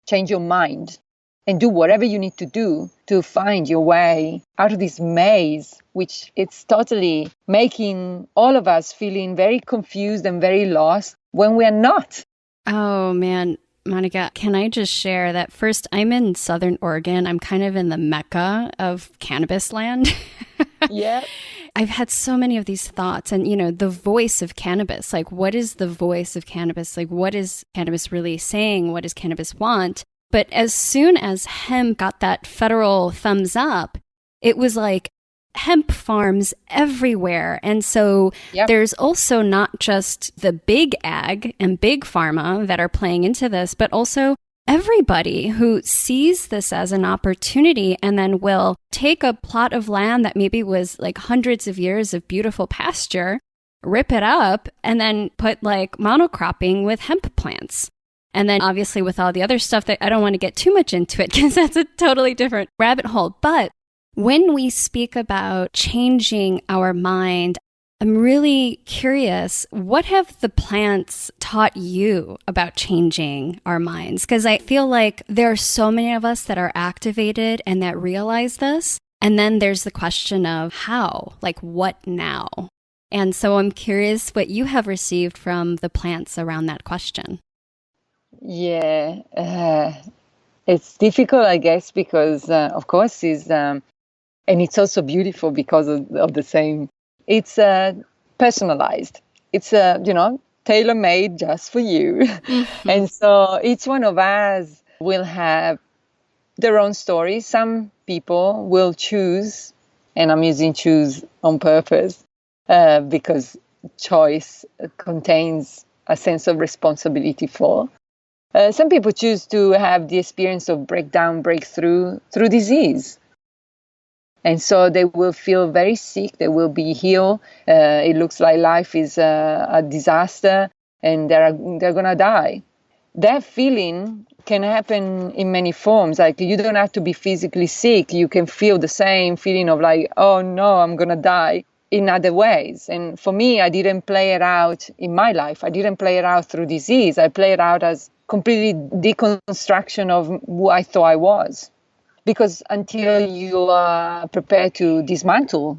change your mind, and do whatever you need to do to find your way out of this maze, which it's totally making all of us feeling very confused and very lost when we are not. Oh, man. Monica, can I just share that first, I'm in Southern Oregon. I'm kind of in the mecca of cannabis land. Yeah. I've had so many of these thoughts and, the voice of cannabis, like what is the voice of cannabis? Like what is cannabis really saying? What does cannabis want? But as soon as hemp got that federal thumbs up, it was like, hemp farms everywhere. And so There's also not just the big ag and big pharma that are playing into this, but also everybody who sees this as an opportunity and then will take a plot of land that maybe was like hundreds of years of beautiful pasture, rip it up, and then put like monocropping with hemp plants. And then obviously with all the other stuff that I don't want to get too much into it because that's a totally different rabbit hole. But when we speak about changing our mind, I'm really curious, what have the plants taught you about changing our minds? Because I feel like there are so many of us that are activated and that realize this. And then there's the question of how, like what now? And so I'm curious what you have received from the plants around that question. Yeah, it's difficult, I guess, because of course and it's also beautiful because of the same. It's personalized. It's tailor-made just for you. Mm-hmm. And so each one of us will have their own story. Some people will choose, and I'm using choose on purpose, because choice contains a sense of responsibility for. Some people choose to have the experience of breakdown, breakthrough through disease. And so they will feel very sick, they will be healed. It looks like life is a disaster and they're going to die. That feeling can happen in many forms. Like, you don't have to be physically sick. You can feel the same feeling of like, oh no, I'm going to die, in other ways. And for me, I didn't play it out in my life. I didn't play it out through disease. I played it out as completely deconstruction of who I thought I was. Because until you are prepared to dismantle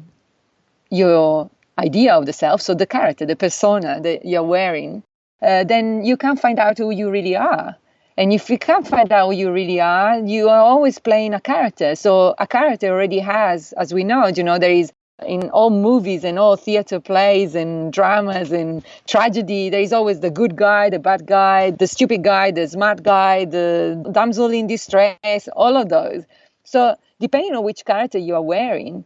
your idea of the self, so the character, the persona that you're wearing, then you can't find out who you really are. And if you can't find out who you really are, you are always playing a character. So a character already has, as we know, there is in all movies and all theater plays and dramas and tragedy, there is always the good guy, the bad guy, the stupid guy, the smart guy, the damsel in distress, all of those. So depending on which character you are wearing,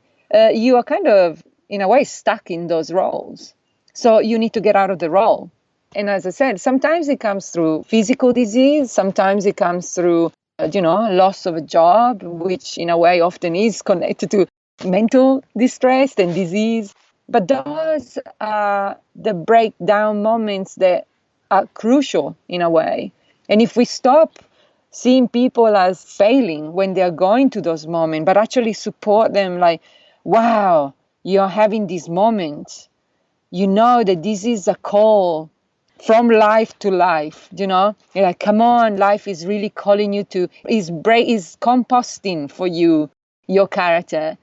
you are kind of, in a way, stuck in those roles. So you need to get out of the role. And as I said, sometimes it comes through physical disease, sometimes it comes through, loss of a job, which in a way often is connected to mental distress and disease. But those are the breakdown moments that are crucial in a way. And if we stop seeing people as failing when they're going to those moments, but actually support them like, wow, you're having this moment. You know that this is a call from life to life, You're like, come on, life is really calling you to, is composting for you, your character.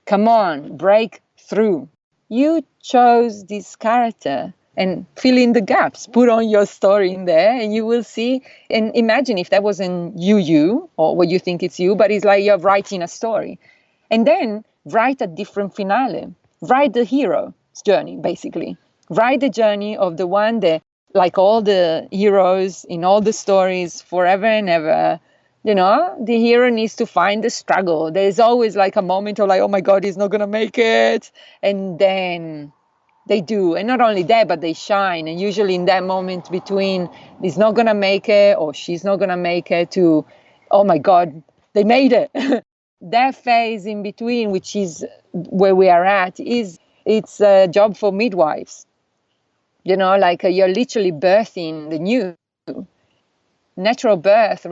Come on, break through. You chose this character and fill in the gaps. Put on your story in there and you will see. And imagine if that wasn't you, or what you think it's you, but it's like you're writing a story. And then write a different finale. Write the hero's journey, basically. Write the journey of the one that, like all the heroes in all the stories, forever and ever, the hero needs to find the struggle. There's always like a moment of like, oh my God, he's not going to make it. And then they do. And not only that, but they shine. And usually in that moment between he's not going to make it or she's not going to make it to, oh my God, they made it. That phase in between, which is where we are at, it's a job for midwives. Like you're literally birthing the new. Natural birth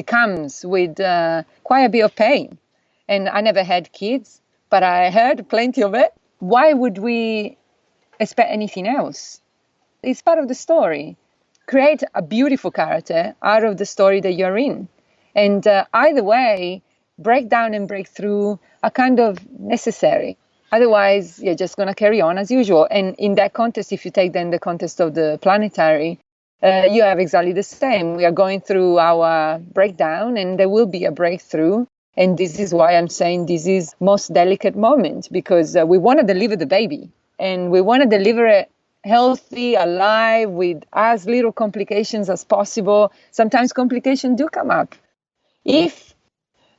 comes with quite a bit of pain. And I never had kids, but I heard plenty of it. Why would we expect anything else? It's part of the story. Create a beautiful character out of the story that you're in. And either way, breakdown and breakthrough are kind of necessary. Otherwise, you're just going to carry on as usual. And in that context, if you take then the context of the planetary, you have exactly the same. We are going through our breakdown and there will be a breakthrough. And this is why I'm saying this is most delicate moment, because we want to deliver the baby and we want to deliver it healthy, alive, with as little complications as possible. Sometimes complications do come up. If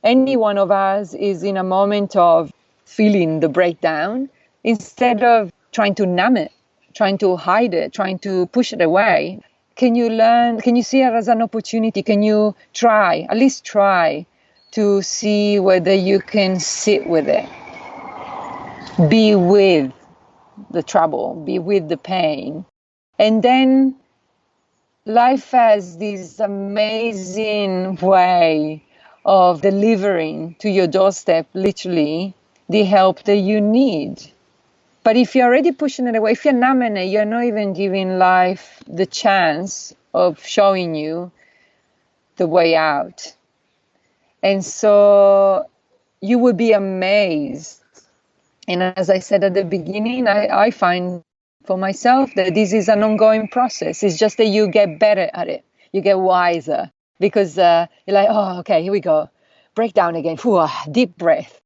any one of us is in a moment of feeling the breakdown, instead of trying to numb it, trying to hide it, trying to push it away, can you see it as an opportunity? Can you at least try to see whether you can sit with it, be with the trouble, be with the pain. And then life has this amazing way of delivering to your doorstep, literally, the help that you need. But if you're already pushing it away, if you're numbing it, you're not even giving life the chance of showing you the way out. And so you will be amazed. And as I said at the beginning, I find for myself that this is an ongoing process. It's just that you get better at it. You get wiser because you're like, oh, okay, here we go. Break down again. Deep breath.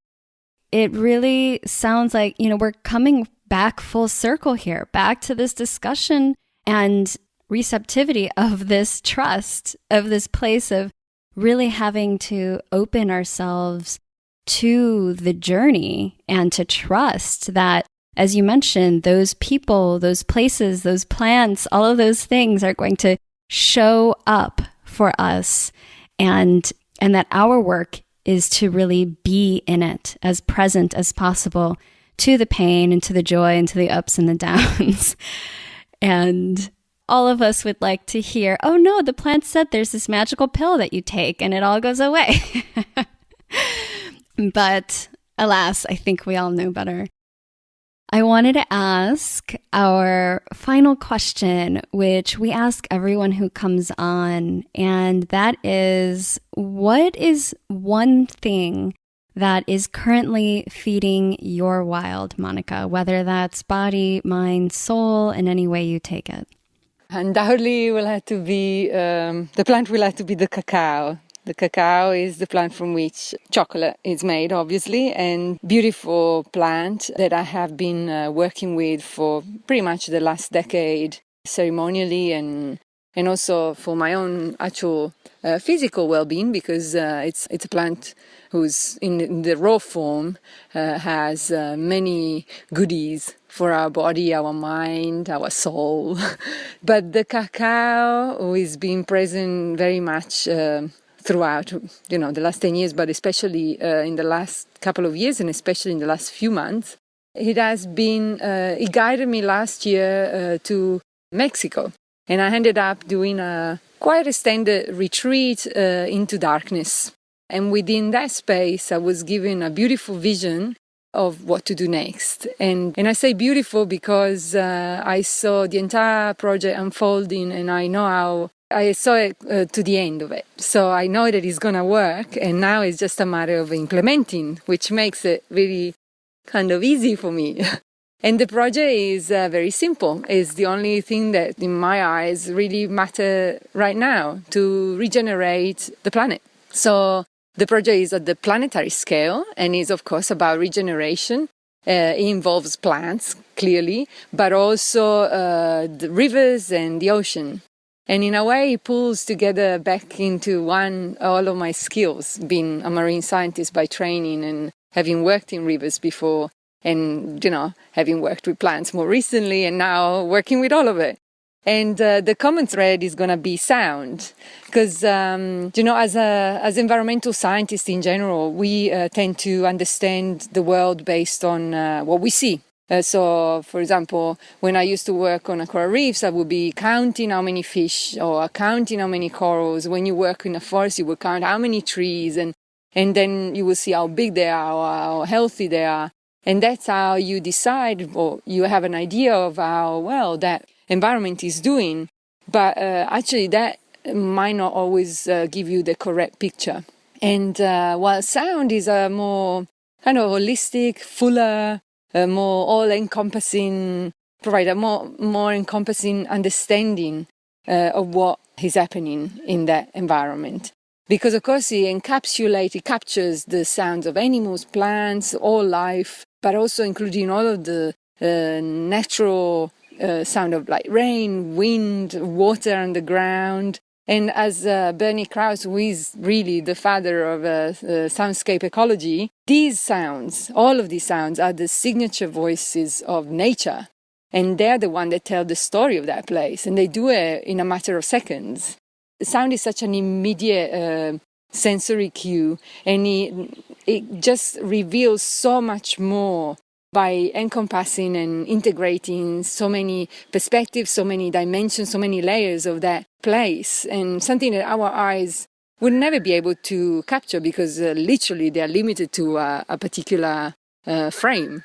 It really sounds like, we're coming back full circle here, back to this discussion and receptivity of this trust, of this place of really having to open ourselves to the journey and to trust that as you mentioned, those people, those places, those plants, all of those things are going to show up for us, and that our work is to really be in it, as present as possible to the pain and to the joy and to the ups and the downs. And all of us would like to hear, oh no, the plant said there's this magical pill that you take and it all goes away. But alas, I think we all know better. I wanted to ask our final question, which we ask everyone who comes on, and that is, what is one thing that is currently feeding your wild, Monica, whether that's body, mind, soul, in any way you take it? Undoubtedly, will have to be the plant will have to be the cacao. The cacao is the plant from which chocolate is made, obviously, and beautiful plant that I have been working with for pretty much the last decade, ceremonially and also for my own actual physical well-being, because it's a plant who's in the raw form has many goodies for our body, our mind, our soul. But the cacao is being present very much throughout, the last 10 years, but especially in the last couple of years, and especially in the last few months. It has been, it guided me last year to Mexico, and I ended up doing a quite extended retreat into darkness. And within that space, I was given a beautiful vision of what to do next. And I say beautiful because I saw the entire project unfolding, and I know how I saw it to the end of it. So I know that it's going to work, and now it's just a matter of implementing, which makes it really kind of easy for me. And the project is very simple. It's the only thing that, in my eyes, really matter right now, to regenerate the planet. So the project is at the planetary scale and is, of course, about regeneration. It involves plants, clearly, but also the rivers and the ocean. And in a way, it pulls together back into one all of my skills, being a marine scientist by training and having worked in rivers before, and, having worked with plants more recently, and now working with all of it. And the common thread is going to be sound, because, as environmental scientists in general, we tend to understand the world based on what we see. So, for example, when I used to work on coral reefs, I would be counting how many fish or counting how many corals. When you work in a forest, you would count how many trees, and then you will see how big they are or how healthy they are. And that's how you decide, or you have an idea of how well that environment is doing. But actually, that might not always give you the correct picture. And while sound is a more kind of holistic, fuller, more all-encompassing, provide a more encompassing understanding of what is happening in that environment. Because, of course, it captures the sounds of animals, plants, all life, but also including all of the natural sound of like rain, wind, water on the ground. And as Bernie Krause, who is really the father of soundscape ecology, these sounds, all of these sounds, are the signature voices of nature. And they're the one that tell the story of that place. And they do it in a matter of seconds. Sound is such an immediate sensory cue, and it just reveals so much more by encompassing and integrating so many perspectives, so many dimensions, so many layers of that place, and something that our eyes would never be able to capture because literally they are limited to a particular frame.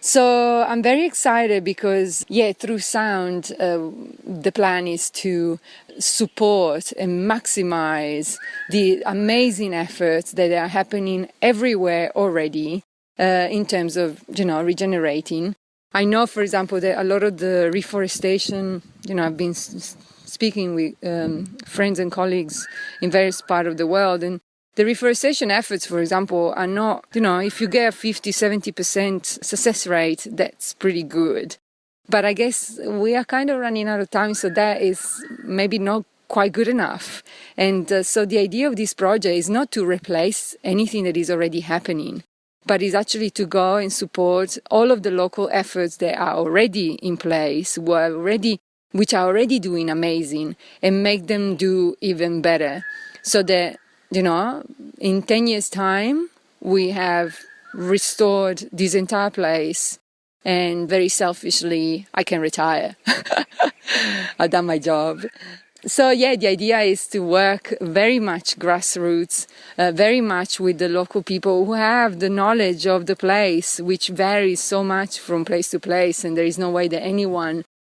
So I'm very excited because, through sound, the plan is to support and maximize the amazing efforts that are happening everywhere already in terms of, regenerating. I know, for example, that a lot of the reforestation, I've been speaking with friends and colleagues in various parts of the world, and the reforestation efforts, for example, are not, if you get a 50-70% success rate, that's pretty good. But I guess we are kind of running out of time, so that is maybe not quite good enough. And so the idea of this project is not to replace anything that is already happening, but it's actually to go and support all of the local efforts that are already in place, which are already doing amazing, and make them do even better. So that, in 10 years' time, we have restored this entire place, and very selfishly, I can retire. I've done my job. So the idea is to work very much grassroots, very much with the local people who have the knowledge of the place, which varies so much from place to place, and there is no way that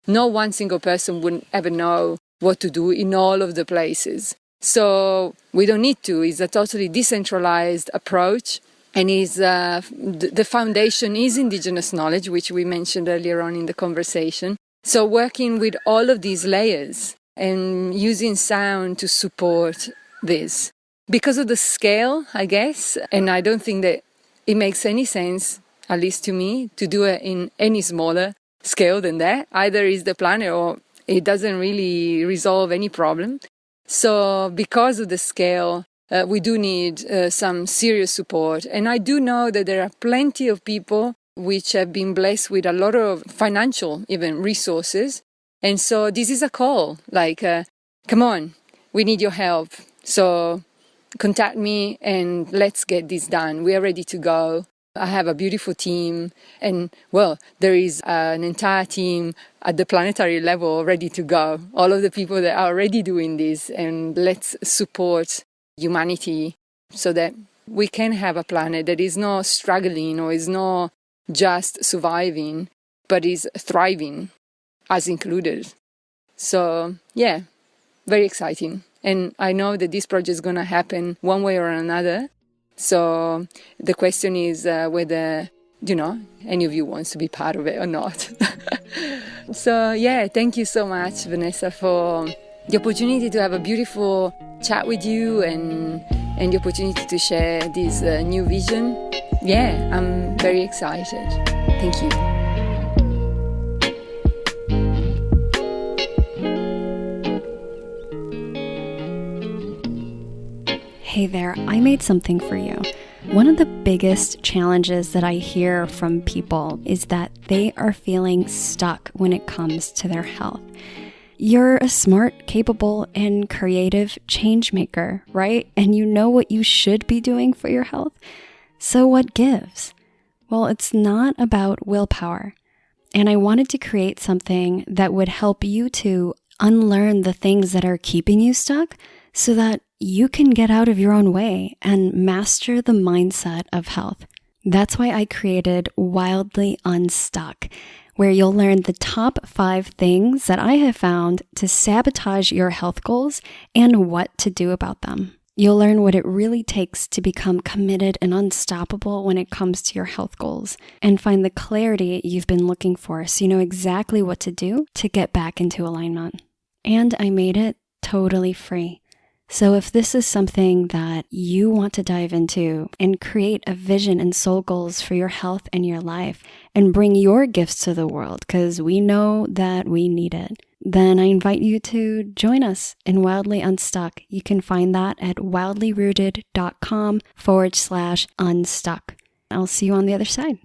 no one single person would ever know what to do in all of the places. So we don't need to. It's a totally decentralized approach, and the foundation is indigenous knowledge, which we mentioned earlier on in the conversation. So working with all of these layers and using sound to support this. Because of the scale, I guess, and I don't think that it makes any sense, at least to me, to do it in any smaller scale than that. Either is the planet or it doesn't really resolve any problem. So because of the scale, we do need some serious support. And I do know that there are plenty of people which have been blessed with a lot of financial, even resources. And so this is a call, like, come on, we need your help. So contact me and let's get this done. We are ready to go. I have a beautiful team. And, well, there is an entire team at the planetary level ready to go. All of the people that are already doing this. And let's support humanity so that we can have a planet that is not struggling or is not just surviving, but is thriving, as included. So, very exciting. And I know that this project is going to happen one way or another. So the question is whether, any of you wants to be part of it or not. So, thank you so much, Vanessa, for the opportunity to have a beautiful chat with you and the opportunity to share this new vision. I'm very excited. Thank you. Hey there, I made something for you. One of the biggest challenges that I hear from people is that they are feeling stuck when it comes to their health. You're a smart, capable, and creative change maker, right? And you know what you should be doing for your health. So what gives? Well, it's not about willpower. And I wanted to create something that would help you to unlearn the things that are keeping you stuck so that you can get out of your own way and master the mindset of health. That's why I created Wildly Unstuck, where you'll learn the top 5 things that I have found to sabotage your health goals and what to do about them. You'll learn what it really takes to become committed and unstoppable when it comes to your health goals and find the clarity you've been looking for so you know exactly what to do to get back into alignment. And I made it totally free. So if this is something that you want to dive into and create a vision and soul goals for your health and your life and bring your gifts to the world, because we know that we need it, then I invite you to join us in Wildly Unstuck. You can find that at wildlyrooted.com/unstuck. I'll see you on the other side.